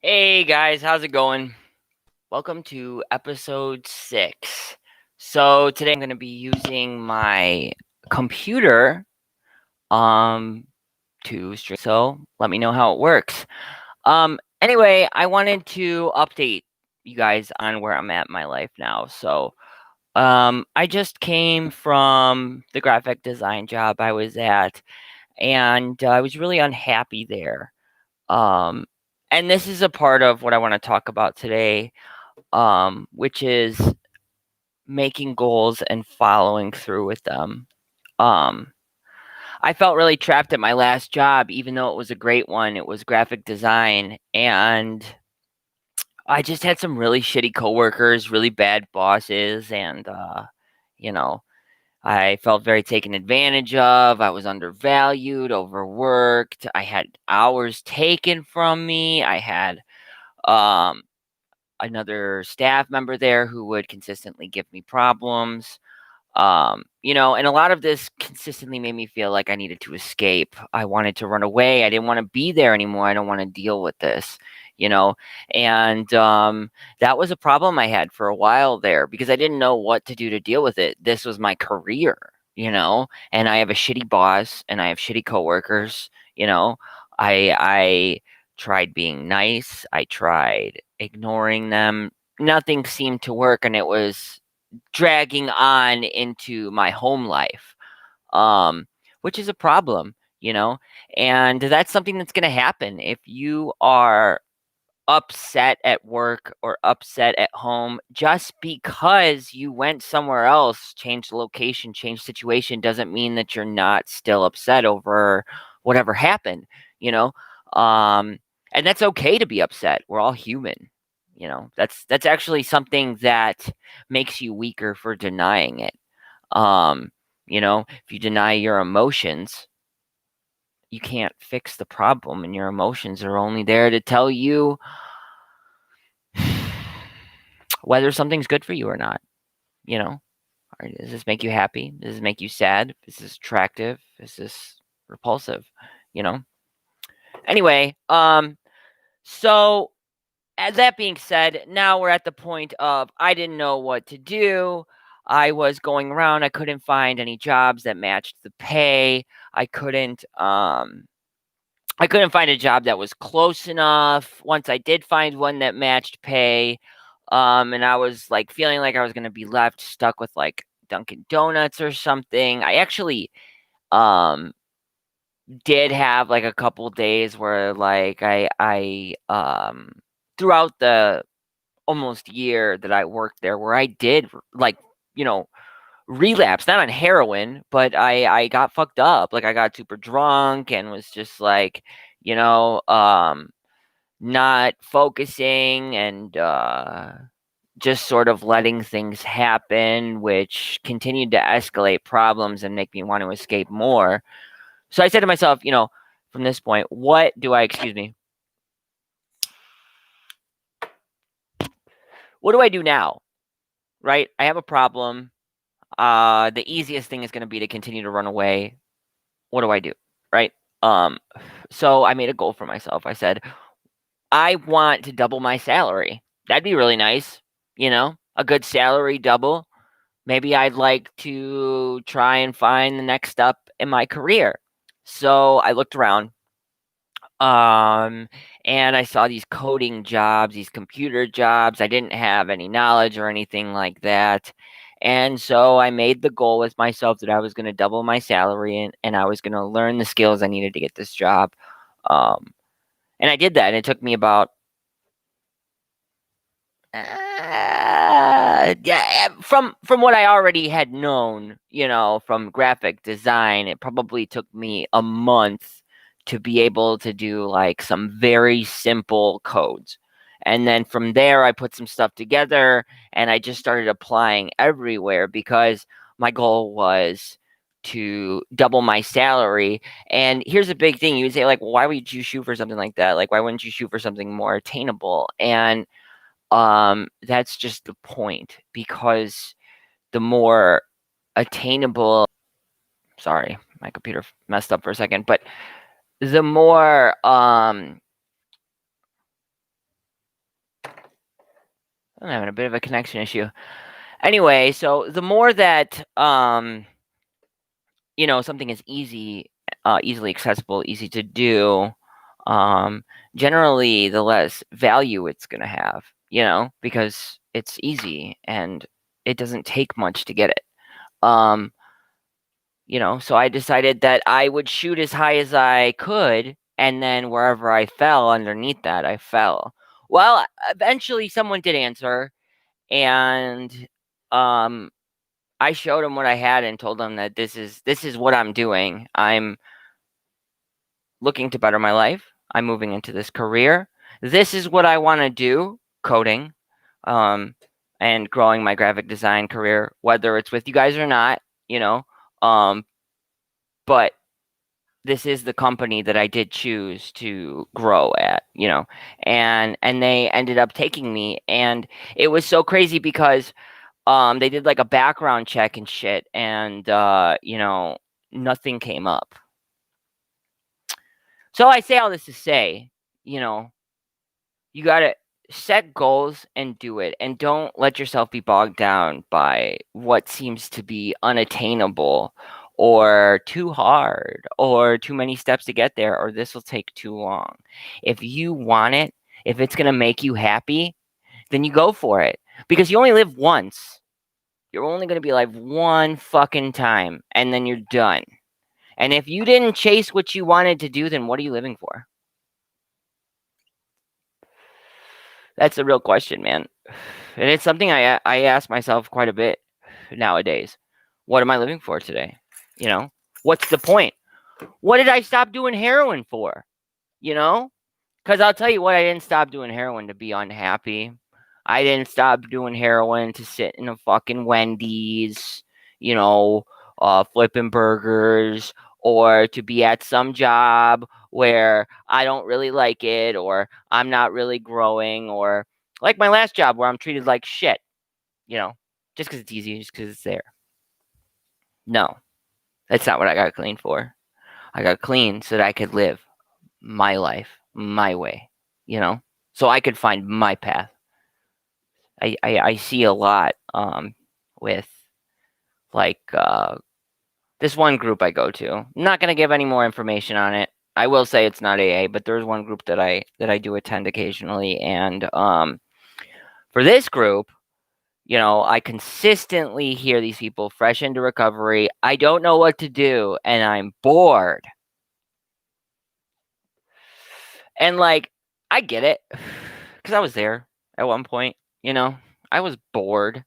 Hey guys, how's it going? Welcome to episode 6. So today I'm going to be using my computer um to stream. So let me know how it works. Anyway, I wanted to update you guys on where I'm at in my life now. I just came from the graphic design job I was at, and I was really unhappy there. Um and this is a part of what I want to talk about today, which is making goals and following through with them. Um, I felt really trapped at my last job, even though it was a great one. It was graphic design, and I just had some really shitty coworkers, really bad bosses, and you know, I felt very taken advantage of. I was undervalued, overworked. I had hours taken from me. I had um another staff member there who would consistently give me problems. And a lot of this consistently made me feel like I needed to escape. I wanted to run away. I didn't want to be there anymore. I don't want to deal with this, you know. And that was a problem I had for a while there because I didn't know what to do to deal with it. This was my career, and I have a shitty boss and I have shitty coworkers, you know. I tried being nice. I tried ignoring them. Nothing seemed to work, and it was dragging on into my home life, um, which is a problem, you know, and that's something that's going to happen if you are upset at work or upset at home. Just because you went somewhere else, changed location, changed situation, doesn't mean that you're not still upset over whatever happened, you know. Um, and that's okay to be upset. We're all human. That's actually something that makes you weaker for denying it. Um, if you deny your emotions, you can't fix the problem, and your emotions are only there to tell you whether something's good for you or not. You know, does this make you happy? Does this make you sad? Is this attractive? Is this repulsive? You know. Anyway, so that being said, now we're at the point of I didn't know what to do. I was going around. I couldn't find any jobs that matched the pay. I couldn't. I couldn't find a job that was close enough. Once I did find one that matched pay, and I was like feeling like I was gonna be left stuck with like Dunkin' Donuts or something. I actually um did have like a couple days where like I throughout the almost year that I worked there where I did like, you know, relapse, not on heroin, but I got fucked up. Like I got super drunk and was just like, you know, not focusing and just sort of letting things happen, which continued to escalate problems and make me want to escape more. So I said to myself, from this point, excuse me, what do I do now? Right? I have a problem. The easiest thing is going to be to continue to run away. What do I do? Right? Um, so I made a goal for myself. I said, I want to double my salary. That'd be really nice. A good salary double. Maybe I'd like to try and find the next step in my career. So I looked around, um, and I saw these coding jobs, these computer jobs. I didn't have any knowledge or anything like that. And so I made the goal with myself that I was going to double my salary, and I was going to learn the skills I needed to get this job. Um, and I did that. And it took me about yeah, from what I already had known, from graphic design, it probably took me a month to be able to do like some very simple codes. And then from there, I put some stuff together and I just started applying everywhere because my goal was to double my salary. And here's a big thing. You would say, like, well, why would you shoot for something like that? Like, why wouldn't you shoot for something more attainable? And that's just the point, because the more attainable, sorry, my computer messed up for a second, but the more I'm having a bit of a connection issue. Anyway, so the more that something is easily accessible, easy to do, um, generally the less value it's gonna have, because it's easy and it doesn't take much to get it. Um, so I decided that I would shoot as high as I could, and then wherever I fell underneath that, I fell. Well, eventually someone did answer, and um, I showed them what I had and told them that this is what I'm doing. I'm looking to better my life. I'm moving into this career. This is what I want to do, coding, um, and growing my graphic design career, whether it's with you guys or not, you know. Um, but this is the company that I did choose to grow at, and they ended up taking me, and it was so crazy because they did like a background check and shit, and nothing came up. So I say all this to say, you know, you gotta set goals and do it, and don't let yourself be bogged down by what seems to be unattainable or too hard or too many steps to get there, or this will take too long. If you want it, if it's gonna make you happy, then you go for it, because you only live once. You're only gonna be alive one fucking time, and then you're done. And if you didn't chase what you wanted to do, then what are you living for? That's the real question, man. And it's something I ask myself quite a bit nowadays. What am I living for today? What's the point? What did I stop doing heroin for? You know? Because I'll tell you what, I didn't stop doing heroin to be unhappy. I didn't stop doing heroin to sit in a fucking Wendy's, you know, flipping burgers, or to be at some job where I don't really like it, or I'm not really growing, or like my last job where I'm treated like shit, just because it's easy, just because it's there. No, that's not what I got clean for. I got clean so that I could live my life my way, so I could find my path. I see a lot with like this one group I go to. I'm not gonna give any more information on it. I will say it's not AA, but there's one group that I do attend occasionally, and for this group, I consistently hear these people fresh into recovery. I don't know what to do, and I'm bored. And like, I get it, because I was there at one point. I was bored.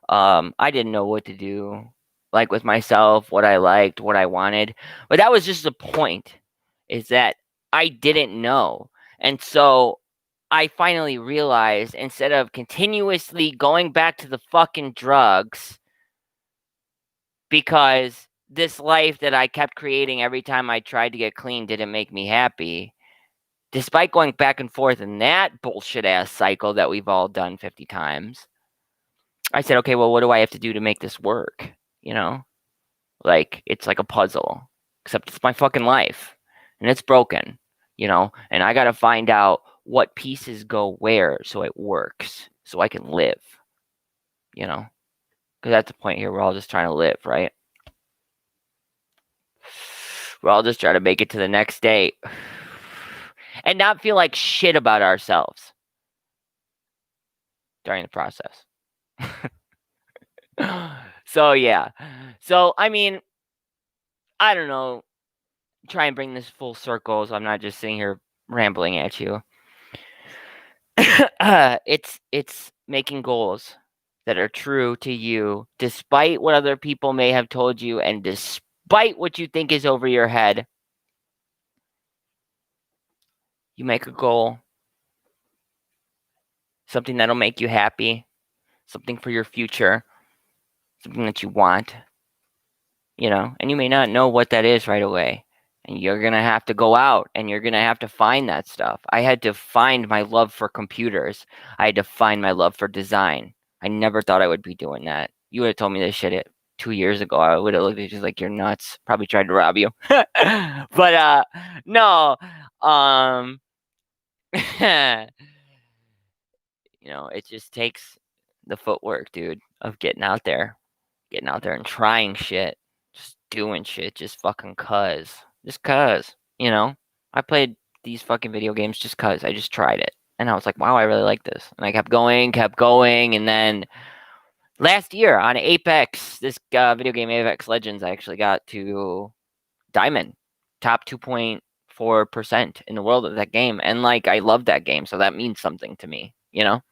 I didn't know what to do, like with myself, what I liked, what I wanted. But that was just the point, is that I didn't know. And so I finally realized, instead of continuously going back to the fucking drugs, because this life that I kept creating every time I tried to get clean didn't make me happy, despite going back and forth in that bullshit ass cycle that we've all done 50 times, I said, okay, well, what do I have to do to make this work? Like, it's like a puzzle, except it's my fucking life, and it's broken, and I got to find out what pieces go where so it works, so I can live, because that's the point here. We're all just trying to live, right? We're all just trying to make it to the next day and not feel like shit about ourselves during the process. So, yeah. So, I mean, I don't know. Try and bring this full circle so I'm not just sitting here rambling at you. It's making goals that are true to you, despite what other people may have told you, and despite what you think is over your head. You make a goal, something that'll make you happy, something for your future, something that you want, and you may not know what that is right away. And you're going to have to go out and you're going to have to find that stuff. I had to find my love for computers. I had to find my love for design. I never thought I would be doing that. You would have told me this shit 2 years ago. I would have looked at you like, you're nuts. Probably tried to rob you. But no. You know, it just takes the footwork, dude, of getting out there and trying shit, just doing shit, just fucking just cuz, you know. I played these fucking video games just cuz I just tried it, and I was like, wow, I really like this, and I kept going, and then last year on Apex, this video game Apex Legends, I actually got to Diamond, top 2.4% in the world of that game, and like I love that game, so that means something to me, you know.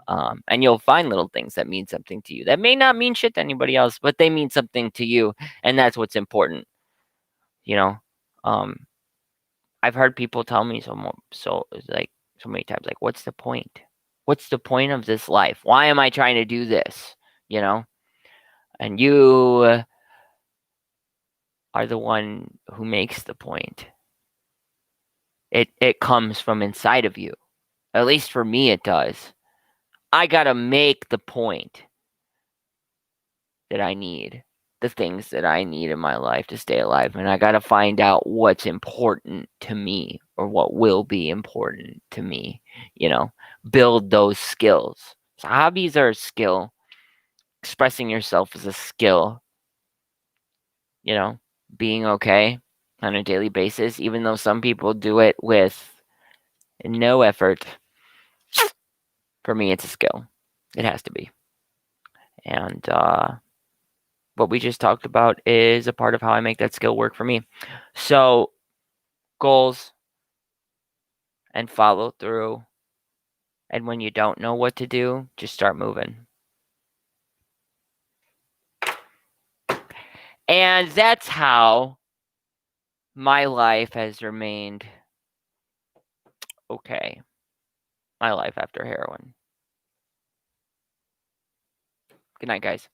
And you'll find little things that mean something to you that may not mean shit to anybody else, but they mean something to you, and that's what's important, you know. Um, I've heard people tell me so like so many times, like, what's the point? What's the point of this life? Why am I trying to do this? You know, and you are the one who makes the point. It comes from inside of you. At least for me, it does. I gotta make the point that I need, the things that I need in my life to stay alive. And I got to find out what's important to me or what will be important to me, you know, build those skills. So hobbies are a skill. Expressing yourself is a skill, you know, being okay on a daily basis, even though some people do it with no effort. For me, it's a skill. It has to be. And what we just talked about is a part of how I make that skill work for me. So, goals and follow through. And when you don't know what to do, just start moving. And that's how my life has remained okay. My life after heroin. Good night, guys.